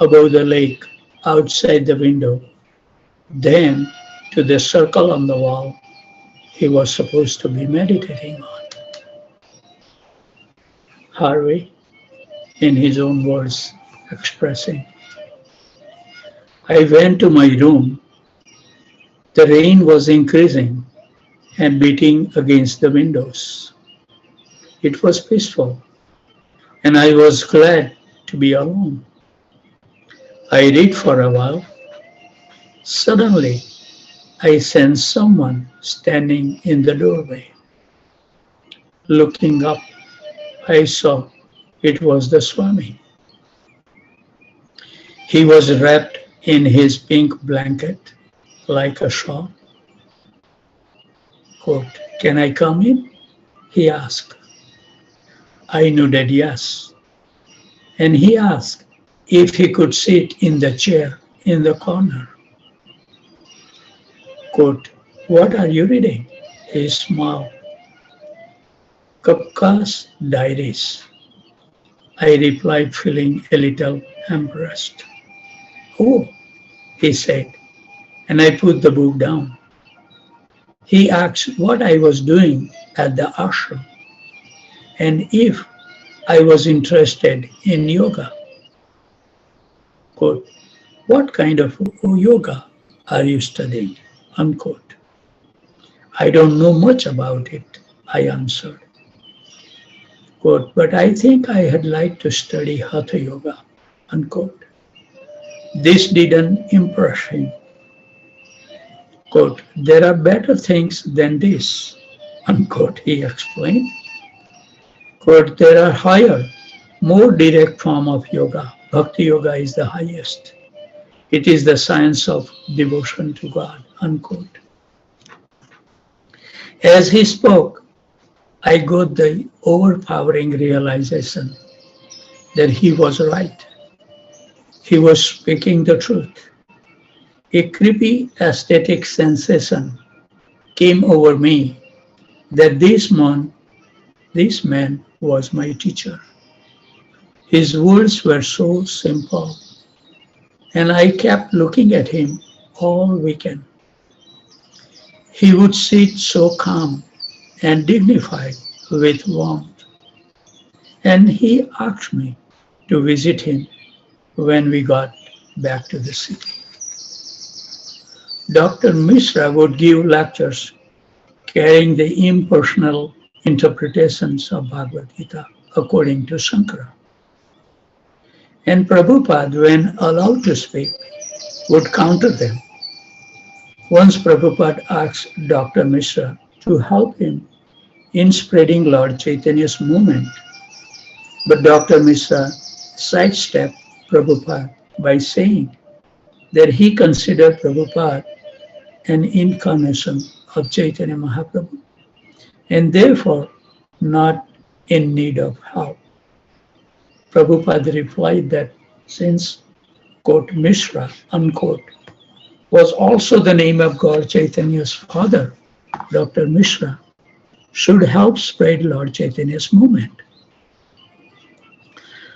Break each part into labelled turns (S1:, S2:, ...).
S1: above the lake outside the window, then to the circle on the wall he was supposed to be meditating on. Harvey, in his own words, expressing, I went to my room. The rain was increasing and beating against the windows. It was peaceful, and I was glad to be alone. I read for a while. Suddenly, I sensed someone standing in the doorway. Looking up, I saw it was the Swami. He was wrapped in his pink blanket like a shawl. Quote, can I come in? He asked. I nodded yes. And he asked if he could sit in the chair in the corner. Quote, what are you reading? He smiled. Kafka's Diaries. I replied, feeling a little embarrassed. Oh, he said, and I put the book down. He asked what I was doing at the ashram and if I was interested in yoga. Quote, what kind of yoga are you studying? Unquote. I don't know much about it, I answered. Quote, but I think I had liked to study Hatha Yoga. Unquote. This didn't impress him. Quote, there are better things than this. Unquote, he explained. Quote, there are higher, more direct form of yoga. Bhakti Yoga is the highest. It is the science of devotion to God. Unquote. As he spoke, I got the overpowering realization that he was right. He was speaking the truth. A creepy aesthetic sensation came over me that this man was my teacher. His words were so simple, and I kept looking at him all weekend. He would sit so calm and dignified with warmth, and he asked me to visit him when we got back to the city. Dr. Mishra would give lectures carrying the impersonal interpretations of Bhagavad Gita according to Shankara. And Prabhupada, when allowed to speak, would counter them. Once Prabhupada asked Dr. Mishra to help him in spreading Lord Chaitanya's movement, but Dr. Mishra sidestepped Prabhupada by saying that he considered Prabhupada an incarnation of Chaitanya Mahaprabhu and therefore not in need of help. Prabhupada replied that since, quote, Mishra, unquote, was also the name of God Chaitanya's father, Dr. Mishra should help spread Lord Chaitanya's movement.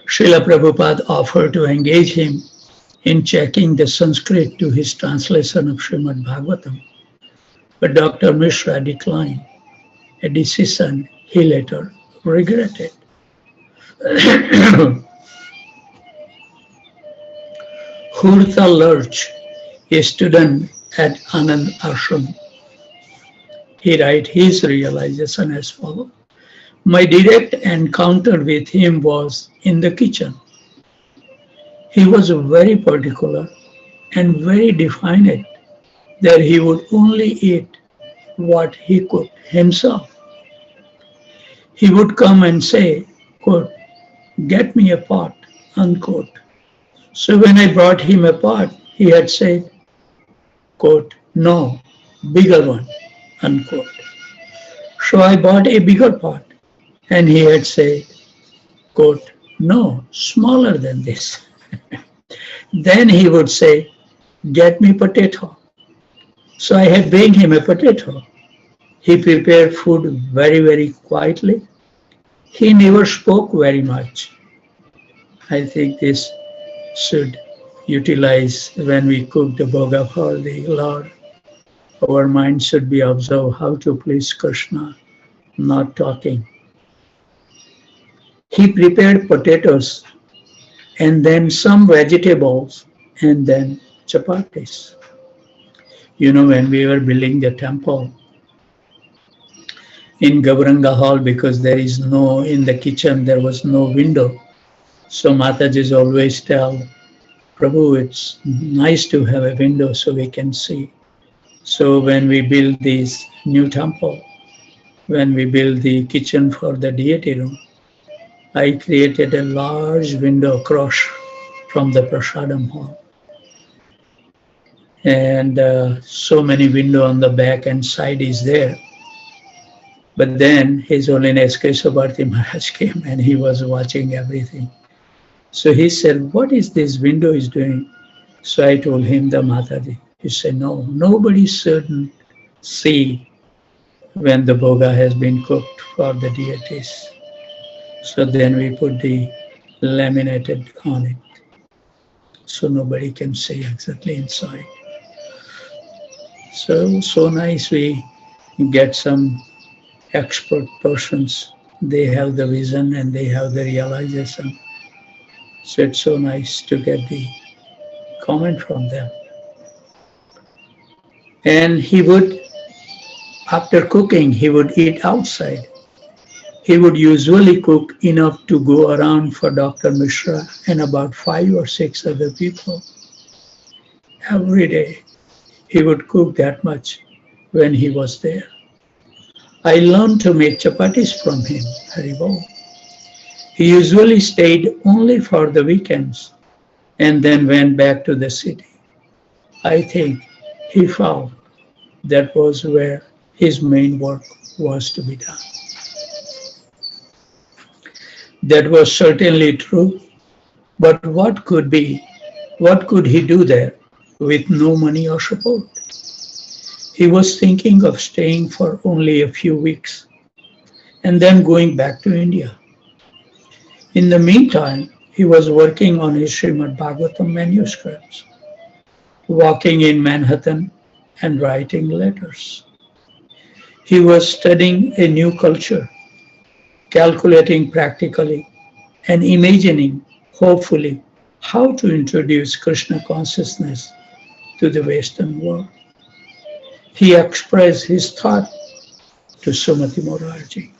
S1: Srila Prabhupada offered to engage him in checking the Sanskrit to his translation of Srimad Bhagavatam, but Dr. Mishra declined, a decision he later regretted. Hurta Lurch, a student at Anand Ashram, he writes his realization as follows. My direct encounter with him was in the kitchen. He was very particular and very definite that he would only eat what he cooked himself. He would come and say, quote, get me a pot, unquote. So when I brought him a pot, he had said, quote, no, bigger one, unquote. So I bought a bigger pot, and he had said, quote, no, smaller than this. Then he would say, get me potato. So I had baked him a potato. He prepared food very, very quietly. He never spoke very much. I think this should utilize when we cook the bhoga for the Lord. Our mind should be observed how to please Krishna, not talking. He prepared potatoes and then some vegetables and then chapatis. When we were building the temple in Gauranga Hall, because in the kitchen, there was no window. So Mataji's always tell, Prabhu, it's nice to have a window so we can see. So when we build this new temple, when we build the kitchen for the deity room, I created a large window across from the Prasadam hall. And so many windows on the back and side is there. But then His Holiness Keshavarti Maharaj came and he was watching everything. So he said, what is this window is doing? So I told him, the Mataji. He said, no, nobody should see when the bhoga has been cooked for the deities. So then we put the laminated on it. So nobody can see exactly inside. So nice we get some expert persons. They have the vision and they have the realization. So it's so nice to get the comment from them. And he would, after cooking, he would eat outside. He would usually cook enough to go around for Dr. Mishra and about 5 or 6 other people. Every day, he would cook that much when he was there. I learned to make chapatis from him, Haribol. He usually stayed only for the weekends and then went back to the city. I think he felt that was where his main work was to be done. That was certainly true, but what could he do there with no money or support? He was thinking of staying for only a few weeks and then going back to India. In the meantime, he was working on his Srimad Bhagavatam manuscripts, walking in Manhattan and writing letters. He was studying a new culture, calculating practically and imagining, hopefully, how to introduce Krishna consciousness to the Western world. He expressed his thought to Sumati Morarji.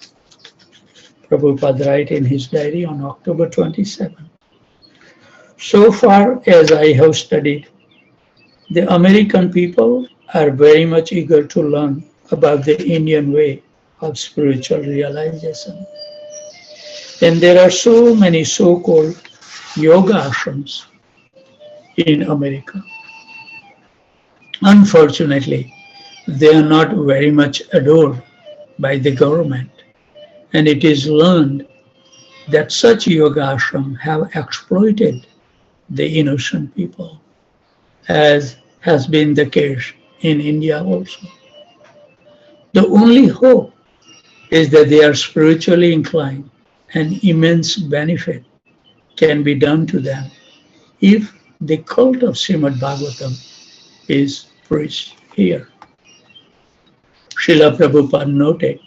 S1: Prabhupada writes in his diary on October 27. So far as I have studied, the American people are very much eager to learn about the Indian way of spiritual realization. And there are so many so-called yoga ashrams in America. Unfortunately, they are not very much adored by the government. And it is learned that such yoga ashrams have exploited the innocent people, as has been the case in India also. The only hope is that they are spiritually inclined and immense benefit can be done to them if the cult of Srimad Bhagavatam is preached here. Srila Prabhupada noted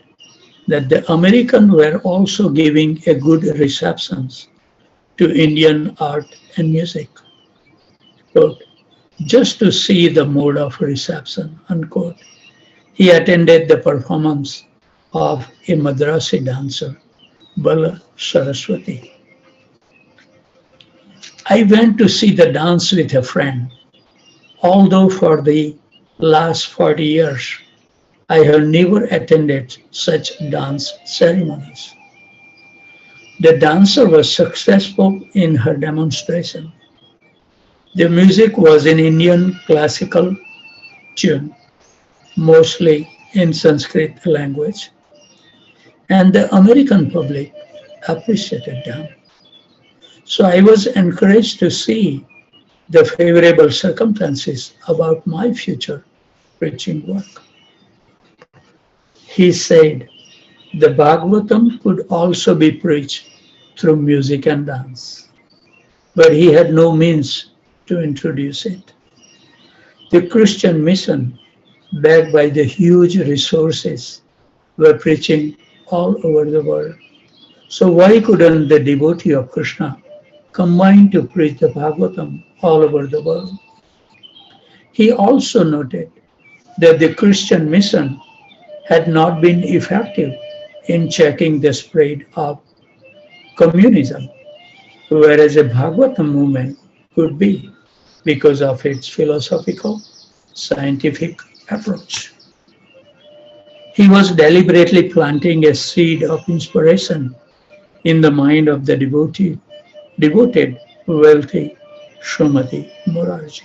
S1: that the Americans were also giving a good receptions to Indian art and music, quote, just to see the mode of reception, unquote. He attended the performance of a Madrasi dancer, Bala Saraswati. I went to see the dance with a friend, although for the last 40 years, I have never attended such dance ceremonies. The dancer was successful in her demonstration. The music was in Indian classical tune, mostly in Sanskrit language, and the American public appreciated them. So I was encouraged to see the favorable circumstances about my future preaching work. He said the Bhagavatam could also be preached through music and dance, but he had no means to introduce it. The Christian mission, backed by the huge resources, were preaching all over the world. So why couldn't the devotee of Krishna combine to preach the Bhagavatam all over the world? He also noted that the Christian mission had not been effective in checking the spread of communism, whereas a Bhagavatam movement could be because of its philosophical, scientific approach. He was deliberately planting a seed of inspiration in the mind of the devoted, wealthy Srimati Morarji.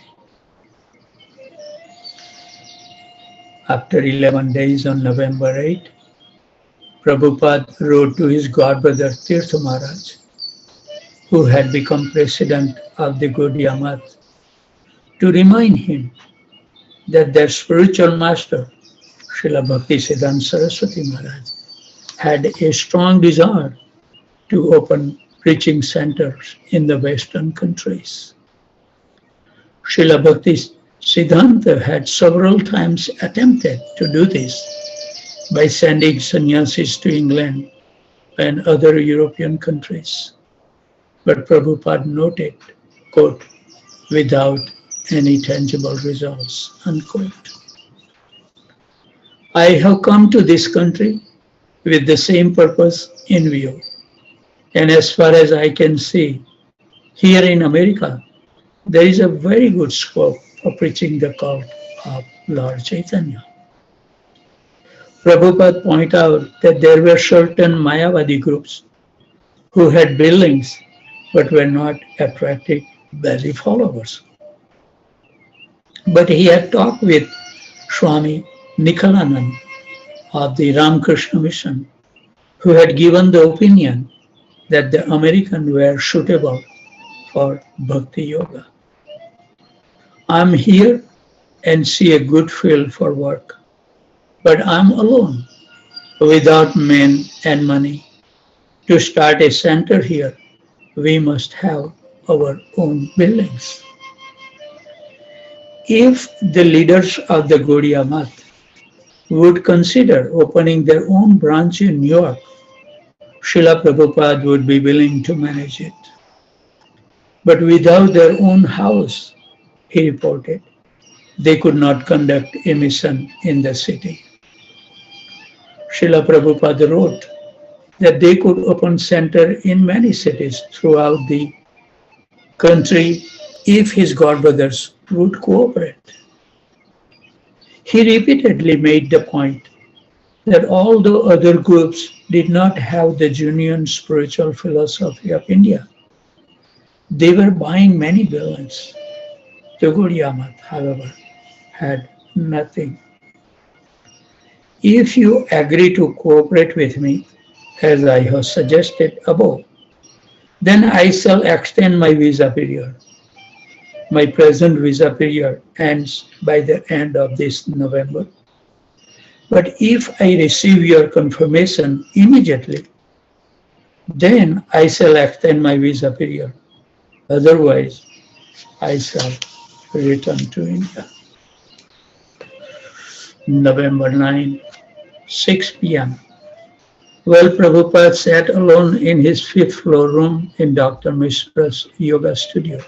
S1: After 11 days on November 8, Prabhupada wrote to his godbrother Tirtha Maharaj, who had become president of the Gaudiya Math, to remind him that their spiritual master, Srila Bhaktisiddhanta Saraswati Maharaj, had a strong desire to open preaching centers in the Western countries. Srila Bhaktisiddhanta had several times attempted to do this by sending sannyasis to England and other European countries. But Prabhupada noted, quote, without any tangible results, unquote. I have come to this country with the same purpose in view. And as far as I can see, here in America, there is a very good scope for preaching the cult of Lord Chaitanya. Prabhupada pointed out that there were certain Mayavadi groups who had buildings but were not attracting many followers. But he had talked with Swami Nikhalanand of the Ramakrishna Mission, who had given the opinion that the Americans were suitable for Bhakti Yoga. I'm here and see a good field for work, but I'm alone, without men and money. To start a center here, we must have our own buildings. If the leaders of the Gaudiya Math would consider opening their own branch in New York, Srila Prabhupada would be willing to manage it. But without their own house, he reported, they could not conduct a mission in the city. Srila Prabhupada wrote that they could open center in many cities throughout the country if his godbrothers would cooperate. He repeatedly made the point that although other groups did not have the genuine spiritual philosophy of India, they were buying many buildings. The Gaudiya Math, however, had nothing. If you agree to cooperate with me, as I have suggested above, then I shall extend my visa period. My present visa period ends by the end of this November. But if I receive your confirmation immediately, then I shall extend my visa period. Otherwise, I shall return to India. November 9, 6 p.m. While Prabhupada sat alone in his fifth floor room in Dr. Mishra's yoga studio,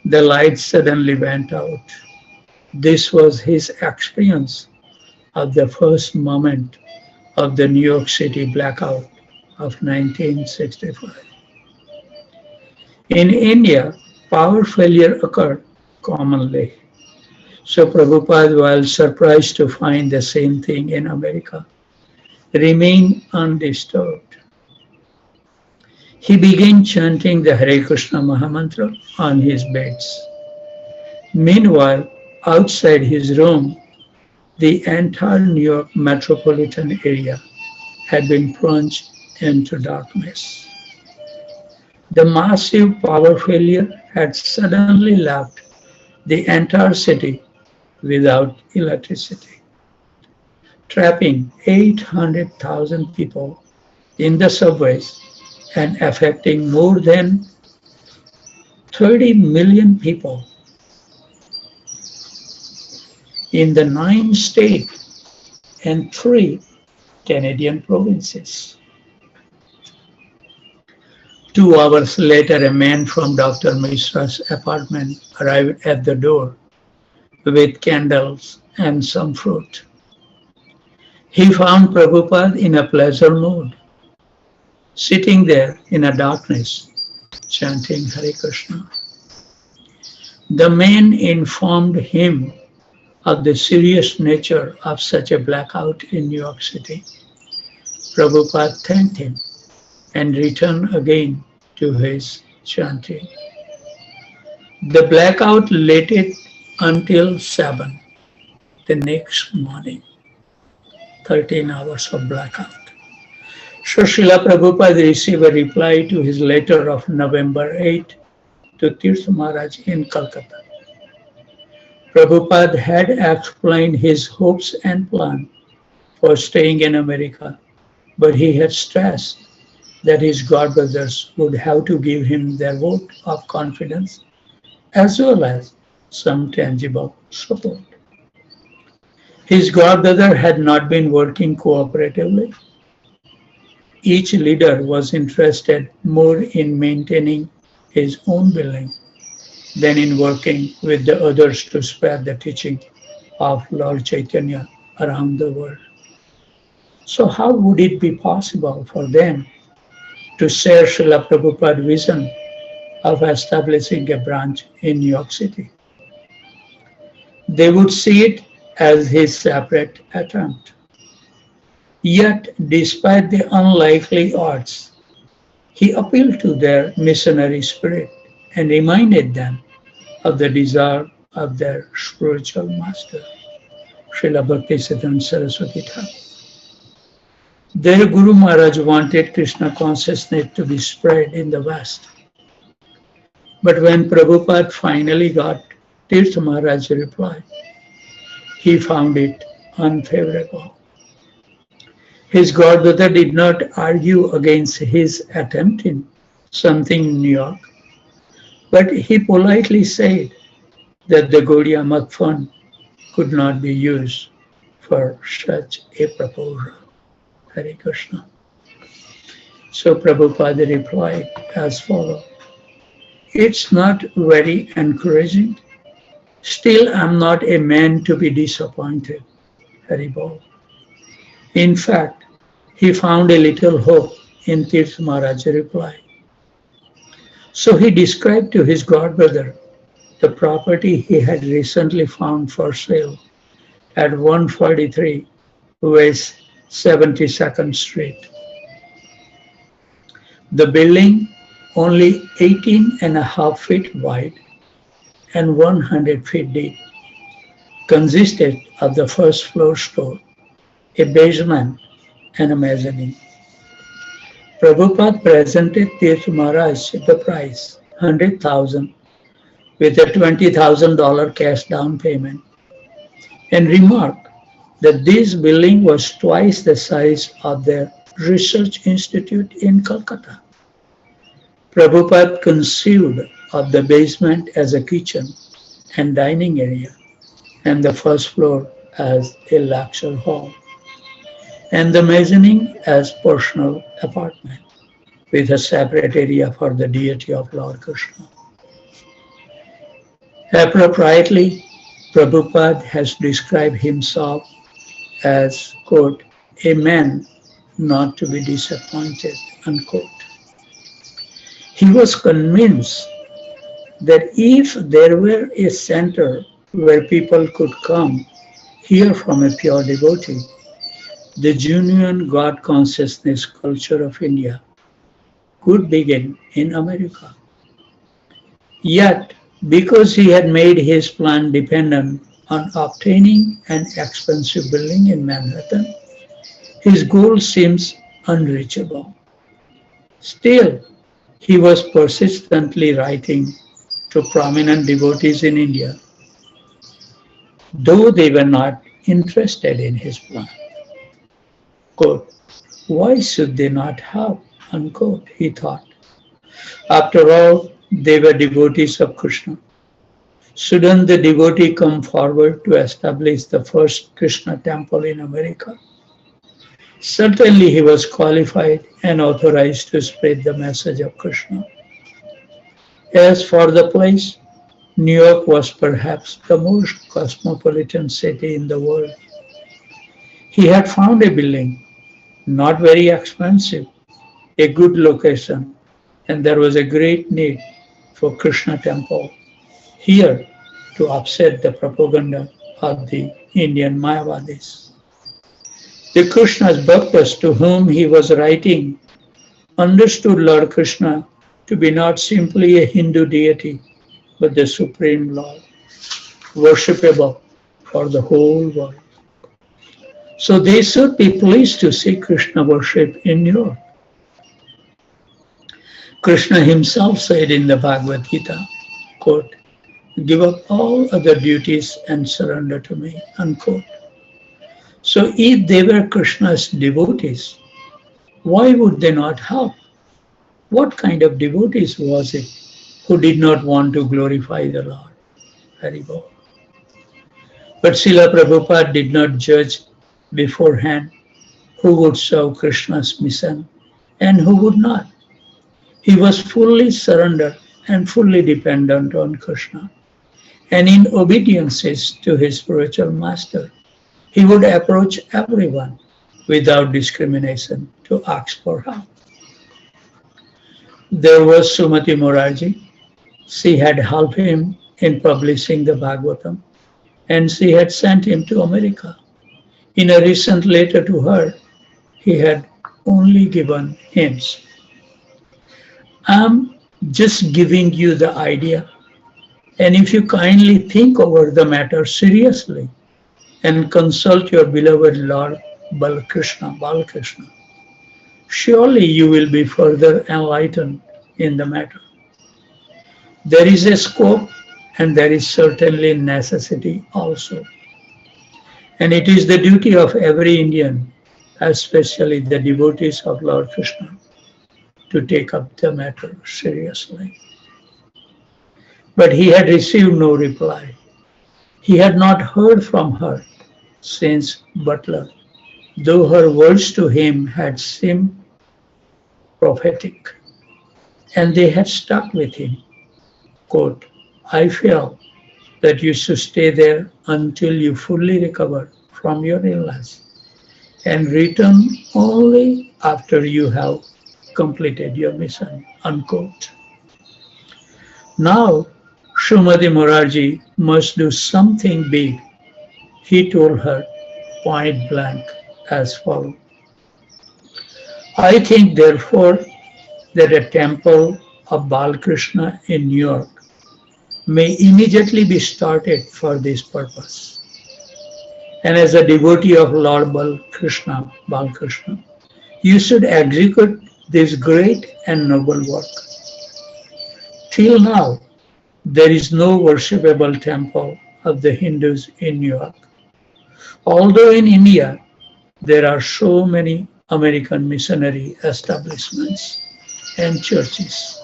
S1: the lights suddenly went out. This was his experience of the first moment of the New York City blackout of 1965. In India, power failure occurred commonly. So Prabhupada, while surprised to find the same thing in America, remained undisturbed. He began chanting the Hare Krishna Mahamantra on his beds. Meanwhile, outside his room, the entire New York metropolitan area had been plunged into darkness. The massive power failure had suddenly left the entire city without electricity, trapping 800,000 people in the subways and affecting more than 30 million people in the 9 states and 3 Canadian provinces. 2 hours later, a man from Dr. Mishra's apartment arrived at the door with candles and some fruit. He found Prabhupada in a pleasant mood, sitting there in a darkness, chanting Hare Krishna. The man informed him of the serious nature of such a blackout in New York City. Prabhupada thanked him and returned again to his chanting. The blackout lasted until 7 the next morning, 13 hours of blackout. So Srila Prabhupada received a reply to his letter of November 8 to Tirtha Maharaj in Calcutta. Prabhupada had explained his hopes and plan for staying in America, but he had stressed that his godbrothers would have to give him their vote of confidence as well as some tangible support. His godbrother had not been working cooperatively. Each leader was interested more in maintaining his own building than in working with the others to spread the teaching of Lord Chaitanya around the world. So how would it be possible for them to share Srila Prabhupada's vision of establishing a branch in New York City? They would see it as his separate attempt. Yet, despite the unlikely odds, he appealed to their missionary spirit and reminded them of the desire of their spiritual master, Srila Bhaktisiddhanta Saraswati Thakur. Their Guru Maharaj wanted Krishna consciousness to be spread in the West. But when Prabhupada finally got Tirtha Maharaj's reply, he found it unfavorable. His godbrother did not argue against his attempting something in New York, but he politely said that the Gaudiya Math fund could not be used for such a proposal. Hare Krishna. So Prabhupada replied as follows: "It's not very encouraging. Still, I'm not a man to be disappointed." Hari Bol. In fact, he found a little hope in Tirtha Maharaj's reply. So he described to his godbrother the property he had recently found for sale at 143 West 72nd Street. The building, only 18.5 feet wide and 100 feet deep, consisted of the first floor store, a basement, and a mezzanine. Prabhupada presented Tirtha Maharaj the price, $100,000, with a $20,000 cash down payment, and remarked that this building was twice the size of their research institute in Calcutta. Prabhupada conceived of the basement as a kitchen and dining area, and the first floor as a lecture hall, and the mezzanine as personal apartment, with a separate area for the deity of Lord Krishna. Appropriately, Prabhupada has described himself as, quote, a man not to be disappointed, unquote. He was convinced that if there were a center where people could come hear from a pure devotee, the genuine God consciousness culture of India could begin in America. Yet, because he had made his plan dependent on obtaining an expensive building in Manhattan, his goal seems unreachable. Still, he was persistently writing to prominent devotees in India, though they were not interested in his plan. Quote, why should they not have, unquote, he thought. After all, They were devotees of Krishna. Shouldn't the devotee come forward to establish the first Krishna temple in America? Certainly he was qualified and authorized to spread the message of Krishna. As for the place, New York was perhaps the most cosmopolitan city in the world. He had found a building, not very expensive, a good location, and there was a great need for Krishna temple here to upset the propaganda of the Indian Mayavadis. The Krishna's bhaktas to whom he was writing understood Lord Krishna to be not simply a Hindu deity, but the Supreme Lord, worshipable for the whole world. So they should be pleased to see Krishna worship in New York. Krishna himself said in the Bhagavad Gita, quote, "Give up all other duties and surrender to me," unquote. So if they were Krishna's devotees, why would they not help? What kind of devotees was it who did not want to glorify the Lord? Hari Bol. But Srila Prabhupada did not judge beforehand who would serve Krishna's mission and who would not. He was fully surrendered and fully dependent on Krishna. And in obedience to his spiritual master, he would approach everyone without discrimination to ask for help. There was Sumati Morarji. She had helped him in publishing the Bhagavatam, and she had sent him to America. In a recent letter to her, he had only given hints. I'm just giving you the idea, and if you kindly think over the matter seriously and consult your beloved Lord Balakrishna, surely you will be further enlightened in the matter. There is a scope and there is certainly necessity also. And it is the duty of every Indian, especially the devotees of Lord Krishna, to take up the matter seriously. But he had received no reply. He had not heard from her since Butler, though her words to him had seemed prophetic, and they had stuck with him. Quote, "I feel that you should stay there until you fully recover from your illness and return only after you have completed your mission," unquote. Now, Srimati Morarji must do something big. He told her point blank as follows. "I think, therefore, that a temple of Balakrishna in New York may immediately be started for this purpose. And as a devotee of Lord Balakrishna, you should execute this great and noble work. Till now, there is no worshipable temple of the Hindus in New York. Although in India, there are so many American missionary establishments and churches.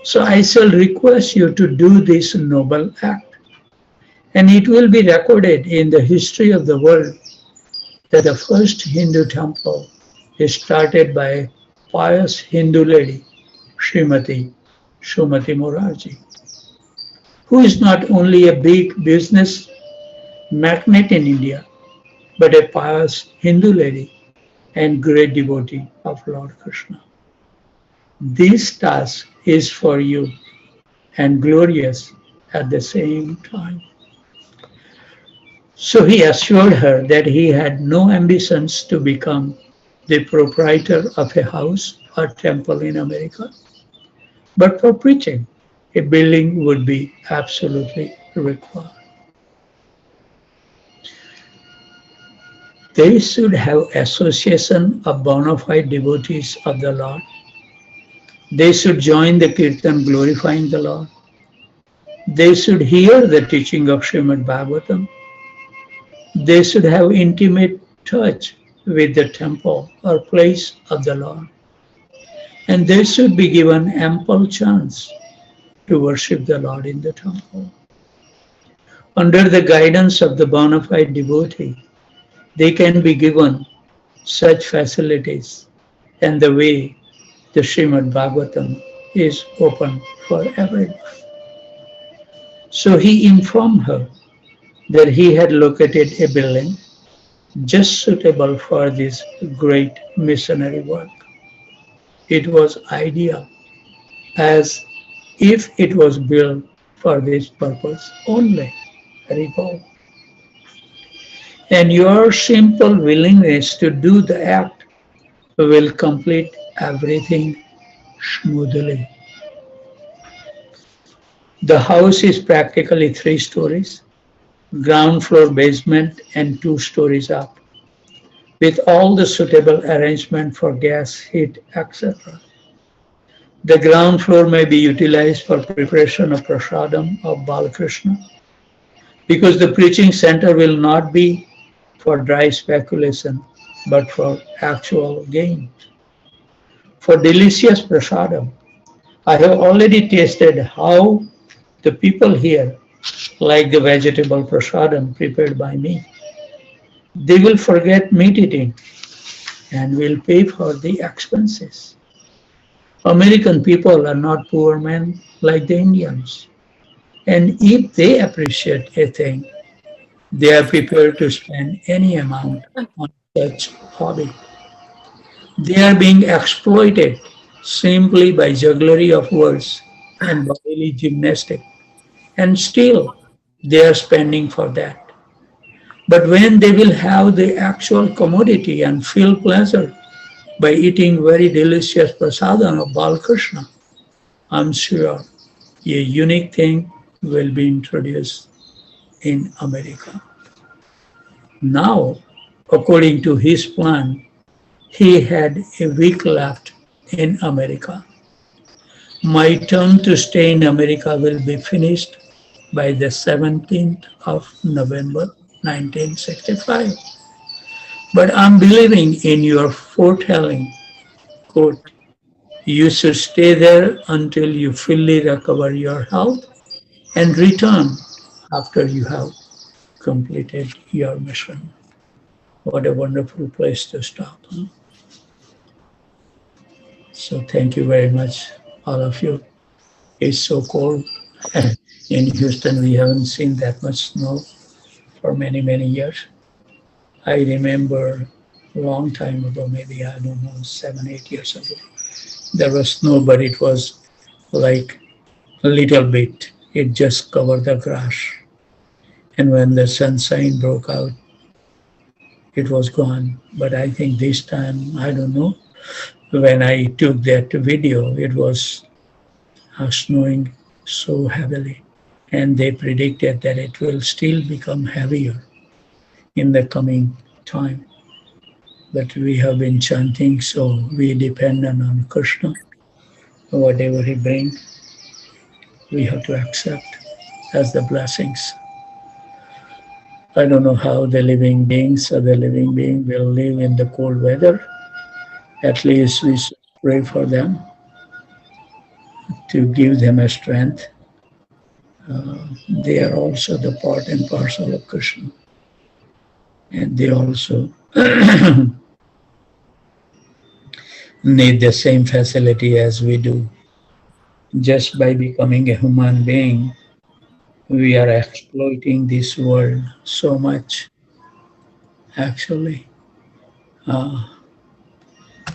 S1: So I shall request you to do this noble act, and it will be recorded in the history of the world that the first Hindu temple is started by a pious Hindu lady, Srimati Morarji, who is not only a big business magnate in India, but a pious Hindu lady and great devotee of Lord Krishna. This task is for you and glorious at the same time." So he assured her that he had no ambitions to become the proprietor of a house or temple in America, but for preaching, a building would be absolutely required. They should have association of bona fide devotees of the Lord. They should join the kirtan glorifying the Lord. They should hear the teaching of Srimad Bhagavatam. They should have intimate touch with the temple or place of the Lord. And they should be given ample chance to worship the Lord in the temple. Under the guidance of the bona fide devotee, they can be given such facilities, and the way the Srimad Bhagavatam is open for everyone. So he informed her that he had located a building just suitable for this great missionary work. It was ideal, as if it was built for this purpose only. Haribol. And your simple willingness to do the act will complete everything smoothly. The house is practically 3 stories, ground floor, basement, and 2 stories up, with all the suitable arrangement for gas, heat, etc. The ground floor may be utilized for preparation of prasadam of Balakrishna, because the preaching center will not be for dry speculation, but for actual gain. For delicious prasadam, I have already tasted how the people here like the vegetable prasadam prepared by me. They will forget meat eating and will pay for the expenses. American people are not poor men like the Indians. And if they appreciate a thing, they are prepared to spend any amount on such hobby. They are being exploited simply by jugglery of words and bodily gymnastics, and still they are spending for that. But when they will have the actual commodity and feel pleasure by eating very delicious prasadam of Balakrishna, I'm sure a unique thing will be introduced in America. Now, according to his plan, he had a week left in America. My term to stay in America will be finished by the 17th of November 1965. But I'm believing in your foretelling, quote, you should stay there until you fully recover your health and return after you have completed your mission. What a wonderful place to stop. Huh? So thank you very much, all of you. It's so cold. In Houston, we haven't seen that much snow for many, many years. I remember a long time ago, maybe, I don't know, 7, 8 years ago, there was snow, but it was like a little bit. It just covered the grass. And when the sunshine broke out, it was gone. But I think this time, I don't know, when I took that video, it was snowing so heavily. And they predicted that it will still become heavier in the coming time. But we have been chanting, so we depend on Krishna. Whatever he brings, we have to accept as the blessings. I don't know how the living beings or the living being will live in the cold weather. At least we should pray for them to give them a strength. They are also the part and parcel of Krishna. And they also need the same facility as we do. Just by becoming a human being, we are exploiting this world so much. Actually,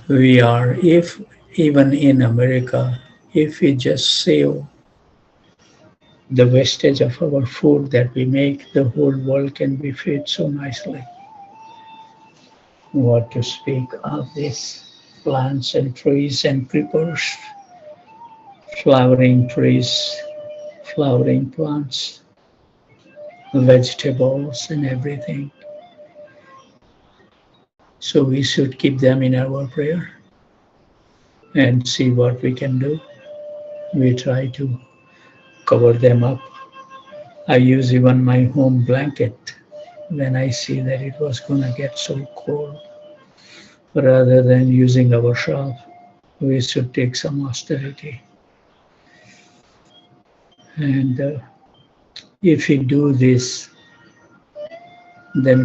S1: we are, if even in America, if we just save the wastage of our food that we make, the whole world can be fed so nicely. What to speak of these plants and trees and creepers, flowering trees, flowering plants, vegetables and everything. So we should keep them in our prayer and see what we can do. We try to cover them up. I use even my home blanket when I see that it was going to get so cold. Rather than using our shop, we should take some austerity. And if we do this, then